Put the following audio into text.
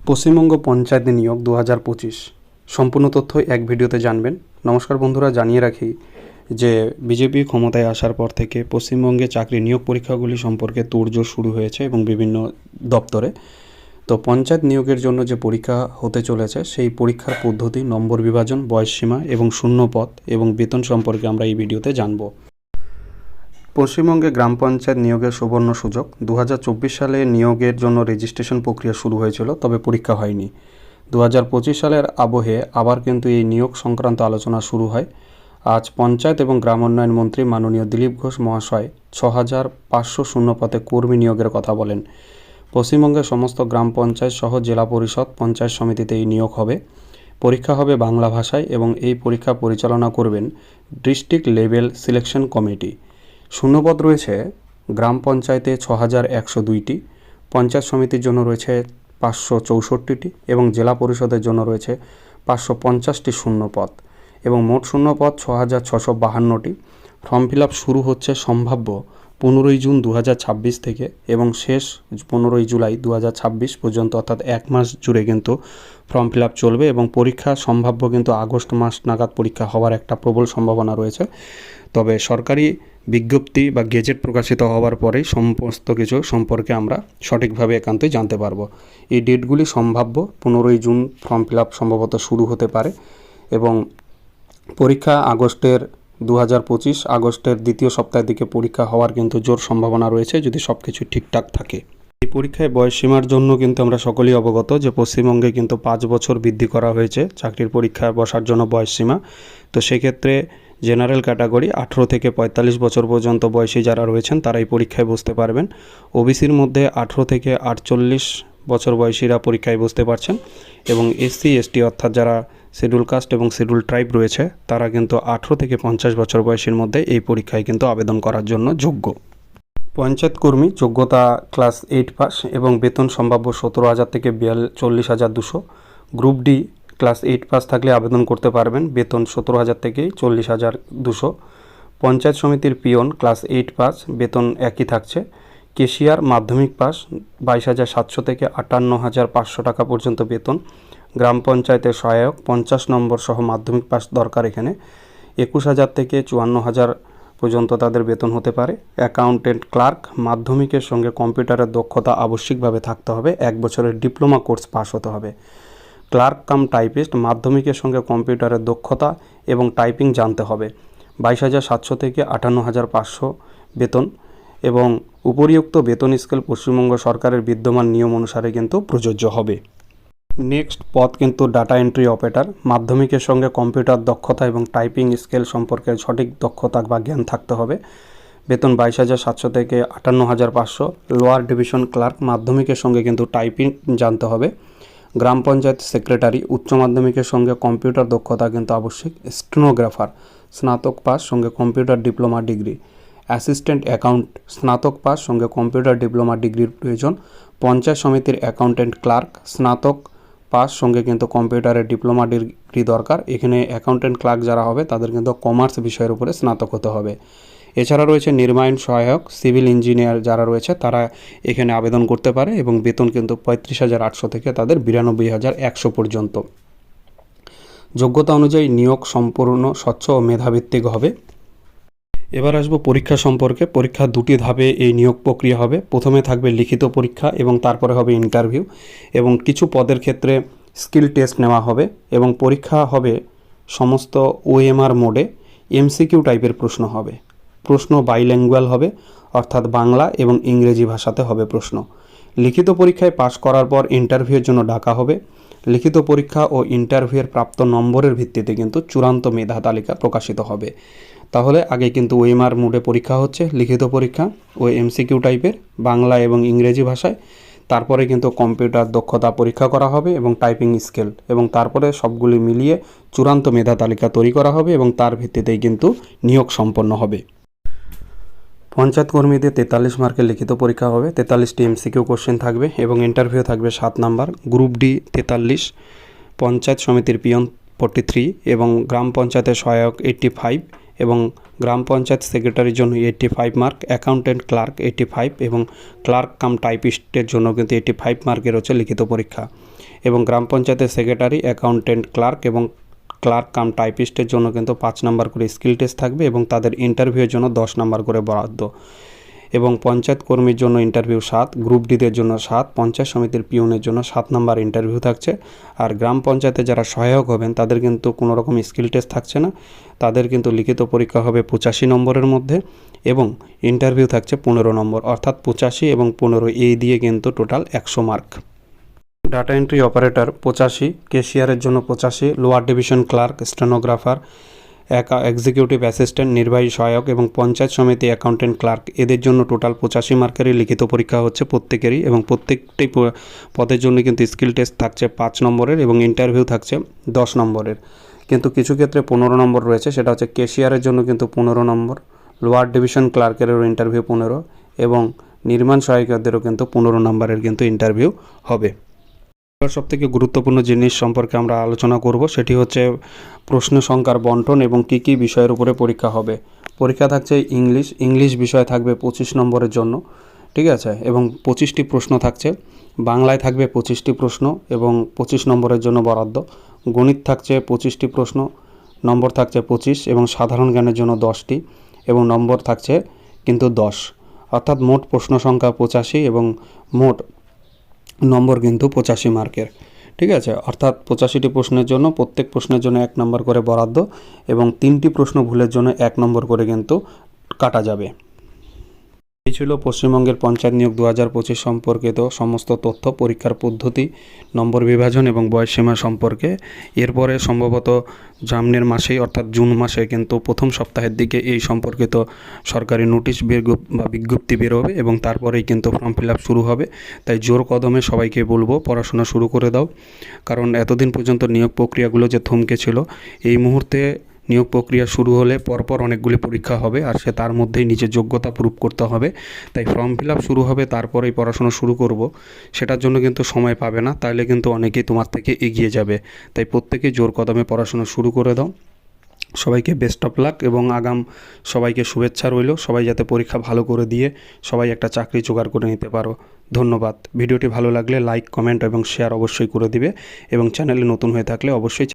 পশ্চিমবঙ্গ পঞ্চায়েত নিয়োগ 2025 সম্পূর্ণ তথ্য এক ভিডিওতে জানবেন। নমস্কার বন্ধুরা, জানিয়ে রাখি যে বিজেপি ক্ষমতায় আসার পর থেকে পশ্চিমবঙ্গে চাকরি নিয়োগ পরীক্ষাগুলি সম্পর্কে তোড়জোড় শুরু হয়েছে এবং বিভিন্ন দপ্তরে। তো পঞ্চায়েত নিয়োগের জন্য যে পরীক্ষা হতে চলেছে সেই পরীক্ষার পদ্ধতি, নম্বর বিভাজন, বয়সসীমা এবং শূন্য পদ এবং বেতন সম্পর্কে আমরা এই ভিডিওতে জানব। পশ্চিমবঙ্গে গ্রাম পঞ্চায়েত নিয়োগের সুবর্ণ সুযোগ। 2024 সালে নিয়োগের জন্য রেজিস্ট্রেশন প্রক্রিয়া শুরু হয়েছিল, তবে পরীক্ষা হয়নি। 2025 সালের আবহে আবার কিন্তু এই নিয়োগ সংক্রান্ত আলোচনা শুরু হয়। আজ পঞ্চায়েত এবং গ্রাম উন্নয়ন মন্ত্রী মাননীয় দিলীপ ঘোষ মহাশয় 6500 শূন্য পদে কর্মী নিয়োগের কথা বলেন। পশ্চিমবঙ্গের সমস্ত গ্রাম পঞ্চায়েত সহ জেলা পরিষদ, পঞ্চায়েত সমিতিতে এই নিয়োগ হবে। পরীক্ষা হবে বাংলা ভাষায় এবং এই পরীক্ষা পরিচালনা করবেন ডিস্ট্রিক্ট লেভেল সিলেকশন কমিটি। শূন্যপদ রয়েছে গ্রাম পঞ্চায়েতে 6102টি, পঞ্চায়েত সমিতির জন্য রয়েছে 564টি এবং জেলা পরিষদের জন্য রয়েছে 550টি শূন্যপদ এবং মোট শূন্যপদ 6652টি। ফর্ম ফিল আপ শুরু হচ্ছে সম্ভাব্য 15 জুন 2026 থেকে এবং শেষ 15 জুলাই 2026 পর্যন্ত, অর্থাৎ এক মাস জুড়ে কিন্তু ফর্ম ফিল আপ চলবে এবং পরীক্ষা সম্ভাব্য কিন্তু আগস্ট মাস নাগাদ পরীক্ষা হওয়ার একটা প্রবল সম্ভাবনা রয়েছে। তবে সরকারি বিজ্ঞপ্তি বা গেজেট প্রকাশিত হওয়ার পরেই সমস্ত কিছু সম্পর্কে আমরা সঠিকভাবে একান্তই জানতে পারবো। এই ডেটগুলি সম্ভাব্য 15 জুন ফর্ম ফিল আপ সম্ভবত শুরু হতে পারে এবং পরীক্ষা আগস্টের 2025 আগস্টের দ্বিতীয় সপ্তাহের দিকে পরীক্ষা হওয়ার কিন্তু জোর সম্ভাবনা রয়েছে, যদি সব কিছু ঠিকঠাক থাকে। এই পরীক্ষায় বয়সসীমার জন্য কিন্তু আমরা সকলেই অবগত যে পশ্চিমবঙ্গে কিন্তু 5 বছর বৃদ্ধি করা হয়েছে চাকরির পরীক্ষায় বসার জন্য বয়সসীমা। তো সেক্ষেত্রে জেনারেল ক্যাটাগরি 18 থেকে 45 বছর পর্যন্ত বয়সী যারা রয়েছেন তারা এই পরীক্ষায় বসতে পারবেন। ওবিসির মধ্যে 18 থেকে 48 বছর বয়সীরা পরীক্ষায় বসতে পারছেন এবং এসসি এসটি অর্থাৎ যারা শিডিউল কাস্ট এবং শিডিউল ট্রাইব রয়েছে তারা কিন্তু 18 থেকে 50 বছর বয়সের মধ্যে এই পরীক্ষায় কিন্তু আবেদন করার জন্য যোগ্য। পঞ্চায়েত কর্মী যোগ্যতা ক্লাস 8 পাস এবং বেতন সম্ভাব্য 17,000 থেকে 40,200। গ্রুপ ডি ক্লাস 8 পাস থাকলে আবেদন করতে পারবেন, বেতন 17,000 থেকে 40,200। পঞ্চায়েত সমিতির পিয়ন ক্লাস 8 পাস, বেতন একই থাকছে। কেশিয়ার মাধ্যমিক পাস 22,700 থেকে 58,500 টাকা পর্যন্ত বেতন। গ্রাম পঞ্চায়েতের সহায়ক 50 নম্বর সহ মাধ্যমিক পাস দরকার এখানে। 21,000 থেকে 54,000 পর্যন্ত তাদের বেতন হতে পারে। অ্যাকাউন্টেন্ট ক্লার্ক মাধ্যমিকের সঙ্গে কম্পিউটারের দক্ষতা আবশ্যিকভাবে থাকতে হবে, 1 বছরের ডিপ্লোমা কোর্স পাস হতে হবে। ক্লার্ক কাম টাইপিস্ট মাধ্যমিকের সঙ্গে কম্পিউটারের দক্ষতা এবং টাইপিং জানতে হবে, 22,700 থেকে 58,500 বেতন এবং উপরিউক্ত বেতন স্কেল পশ্চিমবঙ্গ সরকারের বিদ্যমান নিয়ম অনুসারে কিন্তু প্রযোজ্য হবে। নেক্সট পদ কিন্তু ডাটা এন্ট্রি অপারেটর, মাধ্যমিকের সঙ্গে কম্পিউটার দক্ষতা এবং টাইপিং স্কেল সম্পর্কে সঠিক দক্ষতা বা জ্ঞান থাকতে হবে, বেতন 22,700 থেকে 58,500। লোয়ার ডিভিশন ক্লার্ক মাধ্যমিকের সঙ্গে কিন্তু টাইপিং জানতে হবে। গ্রাম পঞ্চায়েত সেক্রেটারি উচ্চ মাধ্যমিকের সঙ্গে কম্পিউটার দক্ষতা কিন্তু আবশ্যিক। স্টেনোগ্রাফার স্নাতক পাস সঙ্গে computer diploma degree. Assistant account স্নাতক পাস সঙ্গে কম্পিউটার ডিপ্লোমা ডিগ্রির প্রয়োজন। পঞ্চায়েত সমিতির অ্যাকাউন্টেন্ট ক্লার্ক স্নাতক পাস সঙ্গে কিন্তু কম্পিউটারের ডিপ্লোমা ডিগ্রি দরকার। এখানে অ্যাকাউন্টেন্ট ক্লার্ক যারা হবে তাদের কিন্তু কমার্স বিষয়ের উপরে স্নাতক হতে হবে। এছাড়া রয়েছে নির্মাণ সহায়ক, সিভিল ইঞ্জিনিয়ার যারা রয়েছে তারা এখানে আবেদন করতে পারে এবং বেতন কিন্তু 35,800 থেকে তাদের 92,100 পর্যন্ত। যোগ্যতা অনুযায়ী নিয়োগ সম্পূর্ণ স্বচ্ছ ও মেধাভিত্তিক হবে। এবার আসবো পরীক্ষা সম্পর্কে। পরীক্ষা 2টি ধাপে এই নিয়োগ প্রক্রিয়া হবে। প্রথমে থাকবে লিখিত পরীক্ষা এবং তারপরে হবে ইন্টারভিউ এবং কিছু পদের ক্ষেত্রে স্কিল টেস্ট নেওয়া হবে এবং পরীক্ষা হবে সমস্ত ওএমআর মোডে। এমসিকিউ টাইপের প্রশ্ন হবে, প্রশ্ন বাইল্যাঙ্গুয়াল হবে অর্থাৎ বাংলা এবং ইংরেজি ভাষাতে হবে প্রশ্ন। লিখিত পরীক্ষায় পাশ করার পর ইন্টারভিউয়ের জন্য ডাকা হবে। লিখিত পরীক্ষা ও ইন্টারভিউয়ের প্রাপ্ত নম্বরের ভিত্তিতে কিন্তু চূড়ান্ত মেধা তালিকা প্রকাশিত হবে। তাহলে আগে কিন্তু ওএমআর মোডে পরীক্ষা হচ্ছে, লিখিত পরীক্ষা ও এমসিকিউ টাইপের বাংলা এবং ইংরেজি ভাষায়। তারপরে কিন্তু কম্পিউটার দক্ষতা পরীক্ষা করা হবে এবং টাইপিং স্কেল এবং তারপরে সবগুলি মিলিয়ে চূড়ান্ত মেধা তালিকা তৈরি করা হবে এবং তার ভিত্তিতেই কিন্তু নিয়োগ সম্পন্ন হবে। পঞ্চায়েত কর্মীদের 43 মার্কের লিখিত পরীক্ষা হবে, 43টি এমসিকিউ কোশ্চেন থাকবে এবং ইন্টারভিউ থাকবে 7 নাম্বার। গ্রুপ ডি 43, পঞ্চায়েত সমিতির পিয়ন 43 এবং গ্রাম পঞ্চায়েতের সহায়ক 85 এবং গ্রাম পঞ্চায়েত সেক্রেটারির জন্য 85 মার্ক, অ্যাকাউন্টেন্ট ক্লার্ক 85 এবং ক্লার্ক কাম টাইপিস্টের জন্য কিন্তু 85 মার্কের হচ্ছে লিখিত পরীক্ষা। এবং গ্রাম পঞ্চায়েতের সেক্রেটারি, অ্যাকাউন্টেন্ট ক্লার্ক এবং ক্লার্ক কাম টাইপিস্টের জন্য কিন্তু 5 নাম্বার করে স্কিল টেস্ট থাকবে এবং তাদের ইন্টারভিউয়ের জন্য 10 নাম্বার করে বরাদ্দ। এবং পঞ্চায়েত কর্মীর জন্য ইন্টারভিউ 7, গ্রুপ ডিদের জন্য 7, পঞ্চায়েত সমিতির পিউনের জন্য 7 নাম্বার ইন্টারভিউ থাকছে। আর গ্রাম পঞ্চায়েতে যারা সহায়ক হবেন তাদের কিন্তু কোনো রকম স্কিল টেস্ট থাকছে না, তাদের কিন্তু লিখিত পরীক্ষা হবে 85 নম্বরের মধ্যে এবং ইন্টারভিউ থাকছে 15 নম্বর, অর্থাৎ 85 এবং 15 এই দিয়ে কিন্তু total 100 mark. Data entry operator 85, ক্যাশিয়ারের জন্য 85, lower division clerk, stenographer, executive assistant, নির্বাহী সহায়ক এবং পঞ্চায়েত সমিতি অ্যাকাউন্টেন্ট ক্লার্ক এদের জন্য টোটাল 85 মার্কেরই লিখিত পরীক্ষা হচ্ছে প্রত্যেকেরই এবং প্রত্যেকটি পদের জন্য কিন্তু স্কিল টেস্ট থাকছে 5 নম্বরের এবং ইন্টারভিউ থাকছে 10 নম্বরের। কিন্তু কিছু ক্ষেত্রে 15 নম্বর রয়েছে, সেটা হচ্ছে ক্যাশিয়ারের জন্য কিন্তু 15 নম্বর, লোয়ার ডিভিশন ক্লার্কেরও ইন্টারভিউ 15 এবং নির্মাণ সহায়িকাদেরও কিন্তু 15 নম্বরের কিন্তু ইন্টারভিউ হবে। সব থেকে গুরুত্বপূর্ণ জিনিস সম্পর্কে আমরা আলোচনা করব, সেটি হচ্ছে প্রশ্ন সংখ্যার বন্টন এবং কী কী বিষয়ের উপরে পরীক্ষা হবে। পরীক্ষা থাকছে ইংলিশ বিষয় থাকবে 25 নম্বরের জন্য, ঠিক আছে, এবং 25টি প্রশ্ন থাকছে। বাংলায় থাকবে 25টি প্রশ্ন এবং 25 নম্বরের জন্য বরাদ্দ। গণিত থাকছে 25টি প্রশ্ন, নম্বর থাকছে 25 এবং সাধারণ জ্ঞানের জন্য 10টি এবং নম্বর থাকছে কিন্তু 10, অর্থাৎ মোট প্রশ্ন সংখ্যা 85 এবং মোট নম্বর কিন্তু 85 মার্কের, ঠিক আছে, অর্থাৎ 85টি প্রশ্নের জন্য প্রত্যেক প্রশ্নের জন্য 1 নম্বর করে বরাদ্দ এবং 3টি প্রশ্ন ভুলের জন্য 1 নম্বর করে কিন্তু কাটা যাবে। এই ছিল পশ্চিমবঙ্গের পঞ্চায়েত নিয়োগ 2025 সম্পর্কিত সমস্ত তথ্য, পরীক্ষার পদ্ধতি, নম্বর বিভাজন এবং বয়সসীমা সম্পর্কে। এরপরে সম্ভবত সামনের মাসেই অর্থাৎ জুন মাসে কিন্তু প্রথম সপ্তাহের দিকে এই সম্পর্কিত সরকারি নোটিশ বা বিজ্ঞপ্তি বেরোবে এবং তারপরেই কিন্তু ফর্ম ফিল আপ শুরু হবে। তাই জোর কদমে সবাইকে বলবো পড়াশোনা শুরু করে দাও, কারণ এতদিন পর্যন্ত নিয়োগ প্রক্রিয়াগুলো যে থমকে ছিল, এই মুহূর্তে নিয়োগ প্রক্রিয়া শুরু হলে পরপর অনেকগুলি পরীক্ষা হবে আর সে তার মধ্যেই নিজের যোগ্যতা প্রুভ করতে হবে। তাই ফর্ম ফিল আপ শুরু হবে, তারপরেই পড়াশোনা শুরু করব, সেটার জন্য কিন্তু সময় পাবে না, তাইলে কিন্তু অনেকেই তোমার থেকে এগিয়ে যাবে। তাই প্রত্যেকেই জোর কদমে পড়াশোনা শুরু করে দাও। সবাইকে বেস্ট অফ লাক এবং আগাম সবাইকে শুভেচ্ছা রইল। সবাই যাতে পরীক্ষা ভালো করে দিয়ে সবাই একটা চাকরি জোগাড় করে নিতে পারো। ধন্যবাদ। ভিডিওটি ভালো লাগলে লাইক, কমেন্ট এবং শেয়ার অবশ্যই করে দিবে এবং চ্যানেলে নতুন হয়ে থাকলে অবশ্যই